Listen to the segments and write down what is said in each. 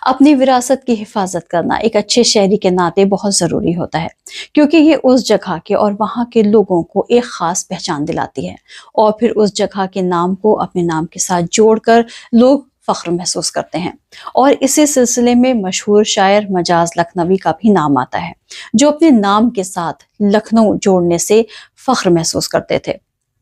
اپنی وراثت کی حفاظت کرنا ایک اچھے شہری کے ناطے بہت ضروری ہوتا ہے، کیونکہ یہ اس جگہ کے اور وہاں کے لوگوں کو ایک خاص پہچان دلاتی ہے، اور پھر اس جگہ کے نام کو اپنے نام کے ساتھ جوڑ کر لوگ فخر محسوس کرتے ہیں۔ اور اسی سلسلے میں مشہور شاعر مجاز لکھنوی کا بھی نام آتا ہے، جو اپنے نام کے ساتھ لکھنؤ جوڑنے سے فخر محسوس کرتے تھے۔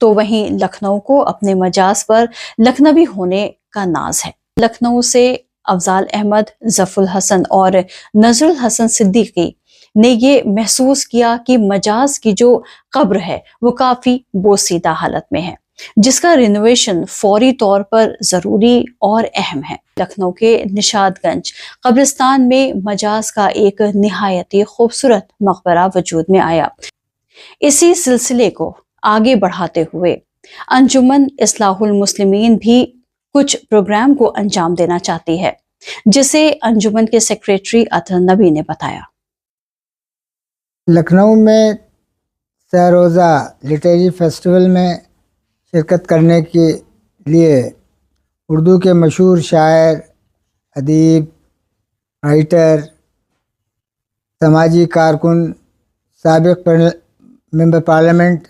تو وہیں لکھنؤ کو اپنے مجاز پر لکھنوی ہونے کا ناز ہے۔ لکھنؤ سے افضال احمد، ظفر الحسن اور نذر الحسن صدیقی نے یہ محسوس کیا کہ مجاز کی جو قبر ہے وہ کافی بوسیدہ حالت میں ہے، جس کا رینوویشن فوری طور پر ضروری اور اہم ہے۔ لکھنؤ کے نشاد گنج قبرستان میں مجاز کا ایک نہایت ہی خوبصورت مقبرہ وجود میں آیا۔ اسی سلسلے کو آگے بڑھاتے ہوئے انجمن اصلاح المسلمین بھی کچھ پروگرام کو انجام دینا چاہتی ہے، جسے انجمن کے سیکریٹری اطہر نبی نے بتایا۔ لکھنؤ میں سہ روزہ لٹریری فیسٹیول میں شرکت کرنے کے لیے اردو کے مشہور شاعر، ادیب، رائٹر، سماجی کارکن، سابق ممبر پارلیمنٹ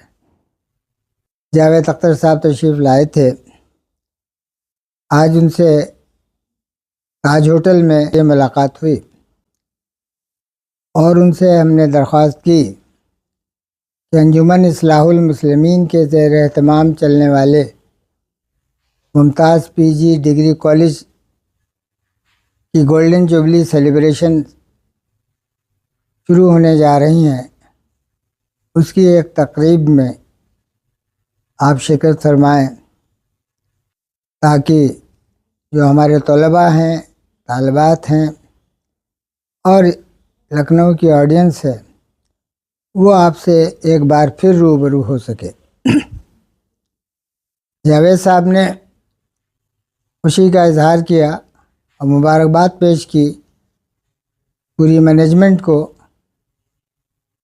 جاوید اختر صاحب تشریف لائے تھے۔ آج ان سے تاج ہوٹل میں یہ ملاقات ہوئی اور ان سے ہم نے درخواست کی کہ انجمن اصلاح المسلمین کے زیر اہتمام چلنے والے ممتاز پی جی ڈگری کالج کی گولڈن جوبلی سیلیبریشن شروع ہونے جا رہی ہیں، اس کی ایک تقریب میں آپ شرکت فرمائیں تاکہ جو ہمارے طلباء ہیں، طالبات ہیں اور لکھنؤ کی آڈینس ہے وہ آپ سے ایک بار پھر روبرو ہو سکے۔ جاوید صاحب نے خوشی کا اظہار کیا اور مبارکباد پیش کی پوری مینجمنٹ کو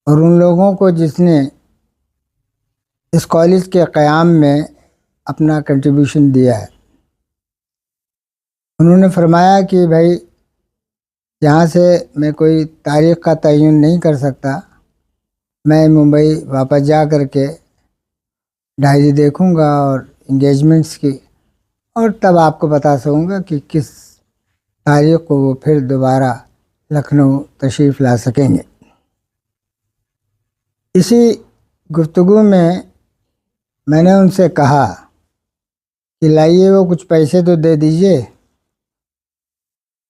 اور ان لوگوں کو جس نے اس کالج کے قیام میں اپنا کنٹریبیوشن دیا ہے۔ انہوں نے فرمایا کہ بھائی یہاں سے میں کوئی تاریخ کا تعین نہیں کر سکتا، میں ممبئی واپس جا کر کے ڈائری دیکھوں گا اور انگیجمنٹس کی، اور تب آپ کو بتا سکوں گا کہ کس تاریخ کو وہ پھر دوبارہ لکھنؤ تشریف لا سکیں گے۔ اسی گفتگو میں نے ان سے کہا کہ لائیے وہ کچھ پیسے تو دے دیجئے،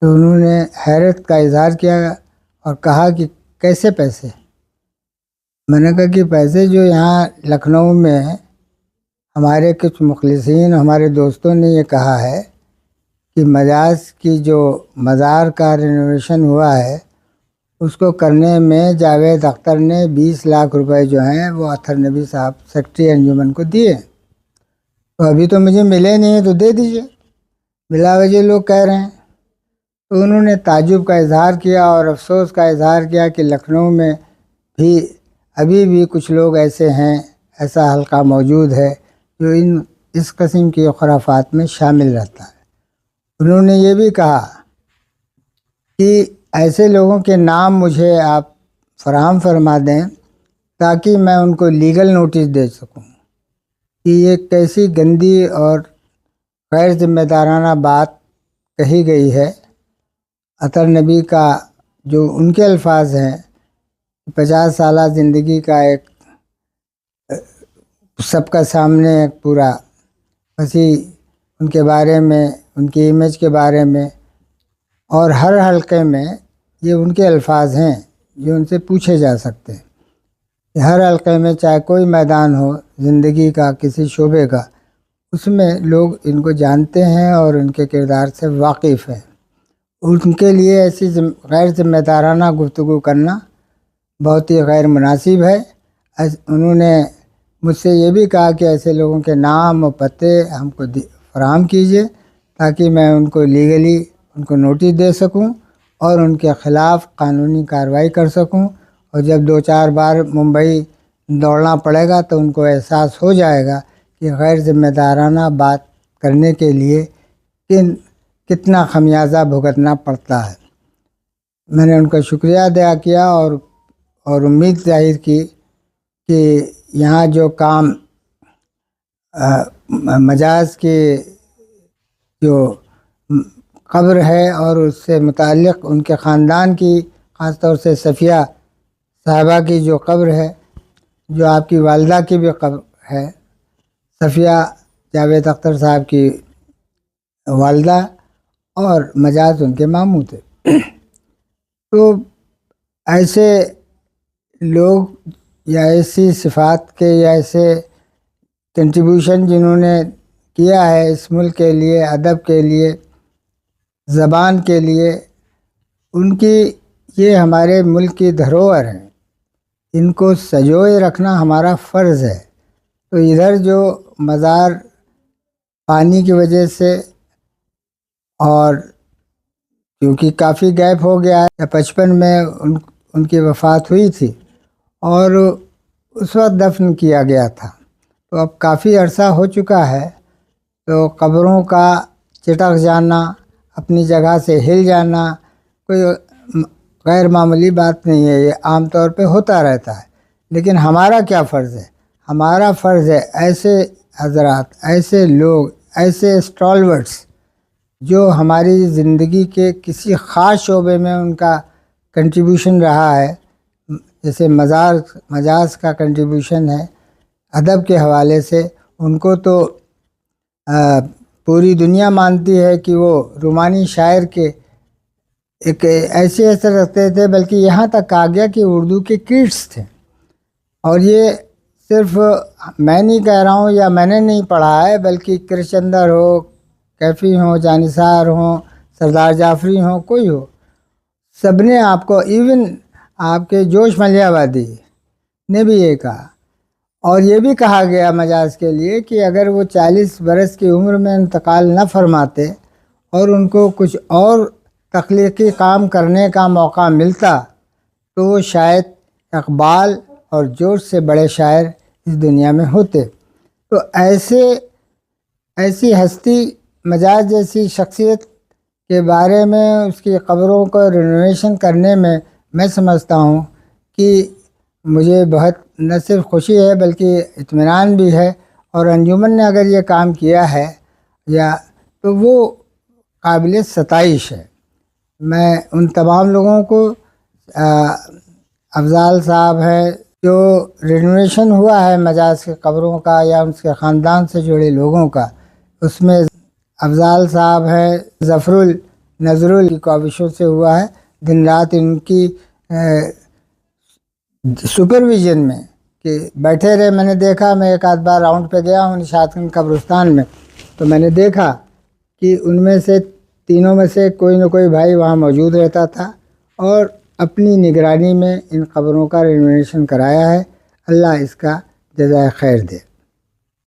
تو انہوں نے حیرت کا اظہار کیا اور کہا کہ کیسے پیسے؟ میں نے کہا کہ پیسے جو یہاں لکھنؤ میں ہمارے کچھ مخلصین، ہمارے دوستوں نے یہ کہا ہے کہ مجاز کی جو مزار کا رینوویشن ہوا ہے اس کو کرنے میں جاوید اختر نے 20 لاکھ روپے جو ہیں وہ اطہر نبی صاحب سیکرٹری انجمن کو دیے، تو ابھی تو مجھے ملے نہیں ہیں، تو دے دیجئے، بلا وجہ لوگ کہہ رہے ہیں۔ تو انہوں نے تعجب کا اظہار کیا اور افسوس کا اظہار کیا کہ لکھنؤ میں بھی ابھی بھی کچھ لوگ ایسے ہیں، ایسا حلقہ موجود ہے جو اس قسم کی خرافات میں شامل رہتا ہے۔ انہوں نے یہ بھی کہا کہ ایسے لوگوں کے نام مجھے آپ فراہم فرما دیں تاکہ میں ان کو لیگل نوٹس دے سکوں کہ یہ کیسی گندی اور غیر ذمہ دارانہ بات کہی گئی ہے۔ اطہر نبی کا جو ان کے الفاظ ہیں، 50 سالہ زندگی کا ایک سب کا سامنے ایک پورا وسیع ان کے بارے میں، ان کی امیج کے بارے میں، اور ہر حلقے میں یہ ان کے الفاظ ہیں جو ان سے پوچھے جا سکتے ہیں۔ ہر حلقے میں چاہے کوئی میدان ہو زندگی کا، کسی شعبے کا، اس میں لوگ ان کو جانتے ہیں اور ان کے کردار سے واقف ہیں۔ ان کے لیے ایسی غیر ذمہ دارانہ گفتگو کرنا بہت ہی غیر مناسب ہے۔ انہوں نے مجھ سے یہ بھی کہا کہ ایسے لوگوں کے نام اور پتے ہم کو فراہم کیجیے تاکہ میں ان کو لیگلی ان کو نوٹس دے سکوں اور ان کے خلاف قانونی کارروائی کر سکوں، اور جب 2-4 بار ممبئی دوڑنا پڑے گا تو ان کو احساس ہو جائے گا کہ غیر ذمہ دارانہ بات کرنے کے لیے کتنا خمیازہ بھگتنا پڑتا ہے۔ میں نے ان کا شکریہ ادا کیا اور امید ظاہر کی کہ یہاں جو کام مجاز کی جو قبر ہے اور اس سے متعلق ان کے خاندان کی، خاص طور سے صفیہ صاحبہ کی جو قبر ہے، جو آپ کی والدہ کی بھی قبر ہے، صفیہ جاوید اختر صاحب کی والدہ، اور مجاز ان کے ماموں تھے۔ تو ایسے لوگ یا ایسی صفات کے یا ایسے کنٹریبیوشن جنہوں نے کیا ہے اس ملک کے لیے، ادب کے لیے، زبان کے لیے، ان کی یہ ہمارے ملک کی دھروہر ہیں، ان کو سجوئے رکھنا ہمارا فرض ہے۔ تو ادھر جو مزار پانی کی وجہ سے، اور کیونکہ کافی گیپ ہو گیا ہے، 55 میں ان کی وفات ہوئی تھی اور اس وقت دفن کیا گیا تھا، تو اب کافی عرصہ ہو چکا ہے، تو قبروں کا چٹک جانا، اپنی جگہ سے ہل جانا کوئی غیر معمولی بات نہیں ہے، یہ عام طور پہ ہوتا رہتا ہے۔ لیکن ہمارا کیا فرض ہے؟ ہمارا فرض ہے ایسے حضرات، ایسے لوگ، ایسے اسٹالورٹس جو ہماری زندگی کے کسی خاص شعبے میں ان کا کنٹریبیوشن رہا ہے، جیسے مجاز کا کنٹریبیوشن ہے ادب کے حوالے سے، ان کو تو پوری دنیا مانتی ہے کہ وہ رومانی شاعر کے ایک ایسے اثر رکھتے تھے، بلکہ یہاں تک آ گیا کہ اردو کے کیٹس تھے۔ اور یہ صرف میں نہیں کہہ رہا ہوں یا میں نے نہیں پڑھا ہے، بلکہ کرشچندر ہو، کیفی ہوں، جانثار ہوں، سردار جعفری ہوں، کوئی ہو، سب نے آپ کو، ایون آپ کے جوش ملیح آبادی نے بھی یہ کہا، اور یہ بھی کہا گیا مجاز کے لیے کہ اگر وہ 40 برس کی عمر میں انتقال نہ فرماتے اور ان کو کچھ اور تخلیقی کام کرنے کا موقع ملتا تو وہ شاید اقبال اور جوش سے بڑے شاعر اس دنیا میں ہوتے۔ تو ایسی ہستی، مجاز جیسی شخصیت کے بارے میں، اس کی قبروں کو رینوویشن کرنے میں سمجھتا ہوں کہ مجھے بہت نہ صرف خوشی ہے بلکہ اطمینان بھی ہے، اور انجمن نے اگر یہ کام کیا ہے تو وہ قابل ستائش ہے۔ میں ان تمام لوگوں کو، افضال صاحب ہیں جو رینوویشن ہوا ہے مجاز کی قبروں کا یا ان کے خاندان سے جڑے لوگوں کا، اس میں افضال صاحب ہیں، ظفر النظر کی کاوشوں سے ہوا ہے، دن رات ان کی سپرویژن میں کہ بیٹھے رہے۔ میں نے دیکھا، میں ایک آدھ بار راؤنڈ پہ گیا ہوں نشاط گنج قبرستان میں، تو میں نے دیکھا کہ ان میں سے تینوں میں سے کوئی نہ کوئی بھائی وہاں موجود رہتا تھا اور اپنی نگرانی میں ان قبروں کا رینوویشن کرایا ہے۔ اللہ اس کا جزائے خیر دے۔